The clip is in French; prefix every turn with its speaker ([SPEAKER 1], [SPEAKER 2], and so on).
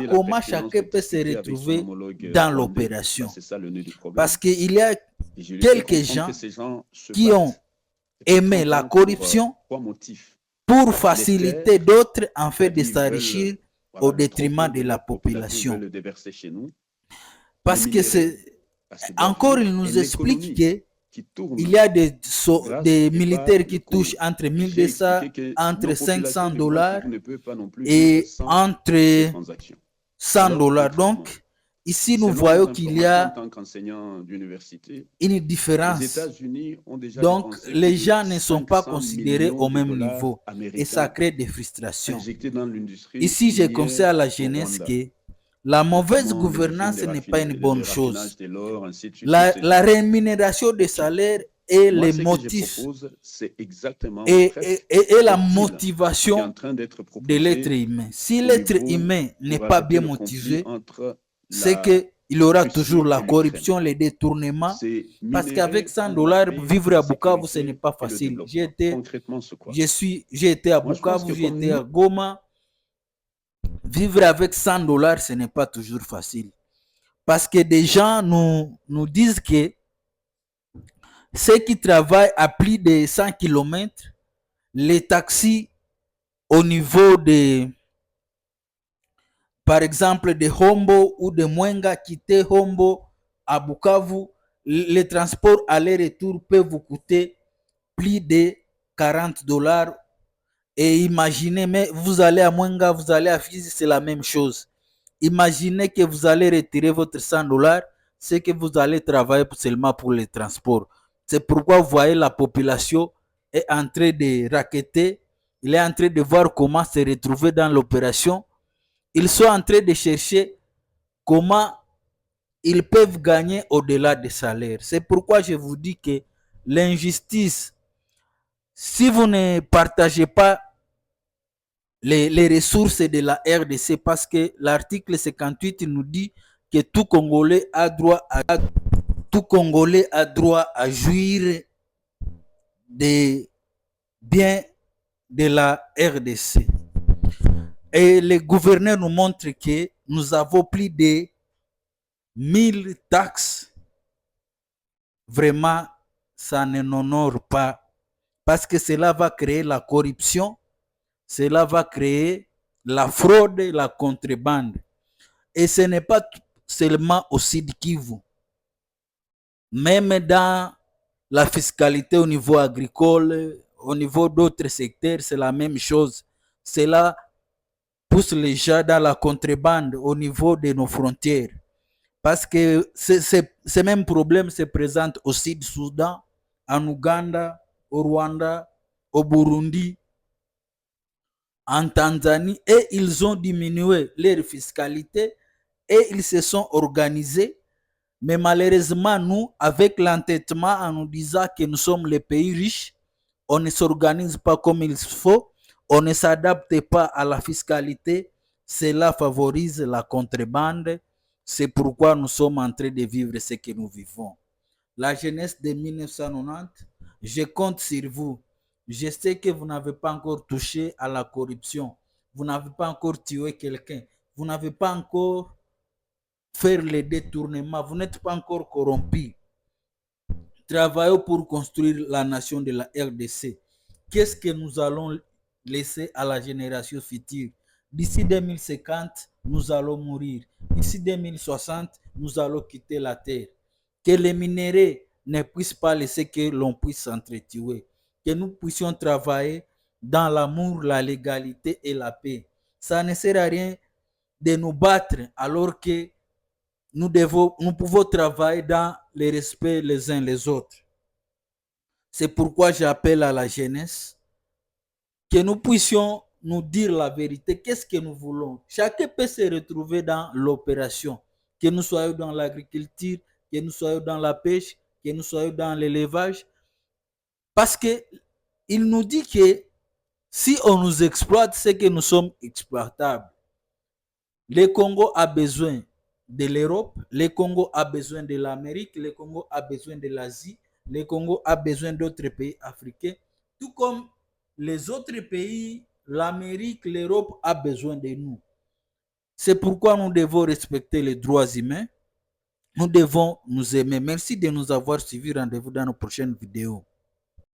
[SPEAKER 1] voir
[SPEAKER 2] éviter la
[SPEAKER 1] comment
[SPEAKER 2] pertinence
[SPEAKER 1] chacun
[SPEAKER 2] de
[SPEAKER 1] peut se
[SPEAKER 2] discuter avec son
[SPEAKER 1] retrouver
[SPEAKER 2] homologue
[SPEAKER 1] dans
[SPEAKER 2] rwandais.
[SPEAKER 1] l'opération.
[SPEAKER 2] C'est ça le nœud du problème.
[SPEAKER 1] Parce qu'il y a
[SPEAKER 2] Et je lui fais
[SPEAKER 1] quelques
[SPEAKER 2] comprendre
[SPEAKER 1] gens
[SPEAKER 2] que ces gens se
[SPEAKER 1] qui ont
[SPEAKER 2] battent
[SPEAKER 1] aimer la corruption
[SPEAKER 2] trois motifs.
[SPEAKER 1] pour faciliter d'autres en fait de
[SPEAKER 2] C'est-à-dire, ils
[SPEAKER 1] s'enrichir
[SPEAKER 2] veulent,
[SPEAKER 1] au
[SPEAKER 2] le
[SPEAKER 1] détriment
[SPEAKER 2] trop-plein
[SPEAKER 1] de la
[SPEAKER 2] leur population, ils
[SPEAKER 1] population.
[SPEAKER 2] veulent le déverser chez nous.
[SPEAKER 1] Parce
[SPEAKER 2] Les
[SPEAKER 1] que
[SPEAKER 2] minéraux,
[SPEAKER 1] c'est
[SPEAKER 2] parce qu'ils doivent
[SPEAKER 1] encore,
[SPEAKER 2] venir.
[SPEAKER 1] il
[SPEAKER 2] Et
[SPEAKER 1] nous explique
[SPEAKER 2] l'économie
[SPEAKER 1] que
[SPEAKER 2] qui tourne
[SPEAKER 1] il y a
[SPEAKER 2] grâce
[SPEAKER 1] des
[SPEAKER 2] et par
[SPEAKER 1] militaires qui
[SPEAKER 2] le
[SPEAKER 1] touchent
[SPEAKER 2] Congo.
[SPEAKER 1] entre
[SPEAKER 2] J'ai
[SPEAKER 1] 1200,
[SPEAKER 2] expliqué que
[SPEAKER 1] entre
[SPEAKER 2] nos populations
[SPEAKER 1] 500
[SPEAKER 2] du Grand
[SPEAKER 1] dollars
[SPEAKER 2] Kivu ne peuvent pas non plus vivre
[SPEAKER 1] et
[SPEAKER 2] sans ces
[SPEAKER 1] entre
[SPEAKER 2] transactions.
[SPEAKER 1] 100
[SPEAKER 2] Alors,
[SPEAKER 1] dollars.
[SPEAKER 2] concrètement,
[SPEAKER 1] Donc, ici, nous
[SPEAKER 2] selon
[SPEAKER 1] voyons
[SPEAKER 2] nos
[SPEAKER 1] qu'il y
[SPEAKER 2] informations en
[SPEAKER 1] a
[SPEAKER 2] tant qu'enseignant d'université,
[SPEAKER 1] une
[SPEAKER 2] les
[SPEAKER 1] différence.
[SPEAKER 2] États-Unis ont déjà
[SPEAKER 1] Donc,
[SPEAKER 2] dépensé
[SPEAKER 1] les
[SPEAKER 2] plus de
[SPEAKER 1] gens ne sont pas
[SPEAKER 2] 500
[SPEAKER 1] considérés
[SPEAKER 2] millions
[SPEAKER 1] au
[SPEAKER 2] de
[SPEAKER 1] même
[SPEAKER 2] dollars
[SPEAKER 1] niveau et ça
[SPEAKER 2] américains
[SPEAKER 1] crée des frustrations.
[SPEAKER 2] injectés dans l'industrie
[SPEAKER 1] Ici, je conseille à
[SPEAKER 2] minière
[SPEAKER 1] la
[SPEAKER 2] au
[SPEAKER 1] jeunesse
[SPEAKER 2] Rwanda,
[SPEAKER 1] que la mauvaise
[SPEAKER 2] notamment les usines
[SPEAKER 1] gouvernance
[SPEAKER 2] de,
[SPEAKER 1] n'est pas une
[SPEAKER 2] de
[SPEAKER 1] bonne
[SPEAKER 2] raffinage
[SPEAKER 1] chose.
[SPEAKER 2] de l'or, ainsi de suite, toutes ces
[SPEAKER 1] La
[SPEAKER 2] usines.
[SPEAKER 1] rémunération des
[SPEAKER 2] Ok.
[SPEAKER 1] salaires et
[SPEAKER 2] Moi,
[SPEAKER 1] les
[SPEAKER 2] ce que je
[SPEAKER 1] motifs
[SPEAKER 2] propose, c'est exactement
[SPEAKER 1] et
[SPEAKER 2] presque
[SPEAKER 1] la
[SPEAKER 2] le deal qui est en
[SPEAKER 1] motivation
[SPEAKER 2] train d'être
[SPEAKER 1] de l'être
[SPEAKER 2] proposé
[SPEAKER 1] humain. Si
[SPEAKER 2] au
[SPEAKER 1] l'être
[SPEAKER 2] niveau
[SPEAKER 1] humain n'est
[SPEAKER 2] pour
[SPEAKER 1] pas
[SPEAKER 2] arrêter
[SPEAKER 1] bien
[SPEAKER 2] le conflit
[SPEAKER 1] motivé,
[SPEAKER 2] entre
[SPEAKER 1] c'est
[SPEAKER 2] la
[SPEAKER 1] qu'il y aura toujours
[SPEAKER 2] Russie
[SPEAKER 1] la
[SPEAKER 2] et l'Ukraine.
[SPEAKER 1] corruption, les détournements.
[SPEAKER 2] C'est
[SPEAKER 1] Parce qu'avec
[SPEAKER 2] minérer
[SPEAKER 1] 100
[SPEAKER 2] pour la
[SPEAKER 1] dollars,
[SPEAKER 2] paix,
[SPEAKER 1] vivre
[SPEAKER 2] la
[SPEAKER 1] à Bukavu, ce n'est
[SPEAKER 2] sécurité
[SPEAKER 1] pas
[SPEAKER 2] et le
[SPEAKER 1] facile.
[SPEAKER 2] développement. Concrètement, c'est quoi?
[SPEAKER 1] J'ai été à
[SPEAKER 2] Moi, je pense que
[SPEAKER 1] Bukavu, j'ai
[SPEAKER 2] comme
[SPEAKER 1] été à
[SPEAKER 2] nous,
[SPEAKER 1] Goma. Vivre avec 100 dollars, ce n'est pas toujours facile. Parce que des gens nous disent que ceux qui travaillent à plus de 100 km, les taxis au niveau de, par exemple, de Hombo ou de Mwenga, quitter Hombo à Bukavu, les transports aller-retour peuvent vous coûter plus de 40 dollars. Et imaginez, mais vous allez à Mwenga, vous allez à Fizi, c'est la même chose. Imaginez que vous allez retirer votre 100 dollars, c'est que vous allez travailler seulement pour les transports. C'est pourquoi vous voyez la population est en train de racketter, il est en train de voir comment se retrouver dans l'opération. Ils sont en train de chercher comment ils peuvent gagner au-delà des salaires. C'est pourquoi je vous dis que l'injustice, si vous ne partagez pas les ressources de la RDC, parce que l'article 58 nous dit que tout Congolais a droit à jouir des biens de la RDC. Et les gouverneurs nous montrent que nous avons plus de 1000 taxes. Vraiment, ça ne n'honore pas, parce que cela va créer la corruption, cela va créer la fraude, la contrebande. Et ce n'est pas seulement au Sud Kivu. Même dans la fiscalité au niveau agricole, au niveau d'autres secteurs, c'est la même chose. Cela pousse les gens dans la contrebande au niveau de nos frontières. Parce que ces mêmes problèmes se présentent au Sud-Soudan, en Ouganda, au Rwanda, au Burundi, en Tanzanie, et ils ont diminué leur fiscalité et ils se sont organisés. Mais malheureusement, nous, avec l'entêtement en nous disant que nous sommes les pays riches, on ne s'organise pas comme il faut, on ne s'adapte pas à la fiscalité, cela favorise la contrebande. C'est pourquoi nous sommes en train de vivre ce que nous vivons. La jeunesse de 1990, je compte sur vous. Je sais que vous n'avez pas encore touché à la corruption. Vous n'avez pas encore tué quelqu'un. Vous n'avez pas encore fait les détournements. Vous n'êtes pas encore corrompu. Travaillons pour construire la nation de la RDC. Qu'est-ce que nous allons laisser à la génération future? D'ici 2050, nous allons mourir. D'ici 2060, nous allons quitter la terre. Que les minéraux ne puissent pas laisser que l'on puisse s'entretuer. Que nous puissions travailler dans l'amour, la légalité et la paix. Ça ne sert à rien de nous battre alors que nous pouvons travailler dans le respect les uns les autres. C'est pourquoi j'appelle à la jeunesse que nous puissions nous dire la vérité. Qu'est-ce que nous voulons? Chacun peut se retrouver dans l'opération. Que nous soyons dans l'agriculture, que nous soyons dans la pêche, que nous soyons dans l'élevage. Parce qu'il nous dit que si on nous exploite, c'est que nous sommes exploitables. Le Congo a besoin de l'Europe, le Congo a besoin de l'Amérique, le Congo a besoin de l'Asie, le Congo a besoin d'autres pays africains, tout comme les autres pays, l'Amérique, l'Europe a besoin de nous. C'est pourquoi nous devons respecter les droits humains, nous devons nous aimer. Merci de nous avoir suivis. Rendez-vous dans nos prochaines vidéos.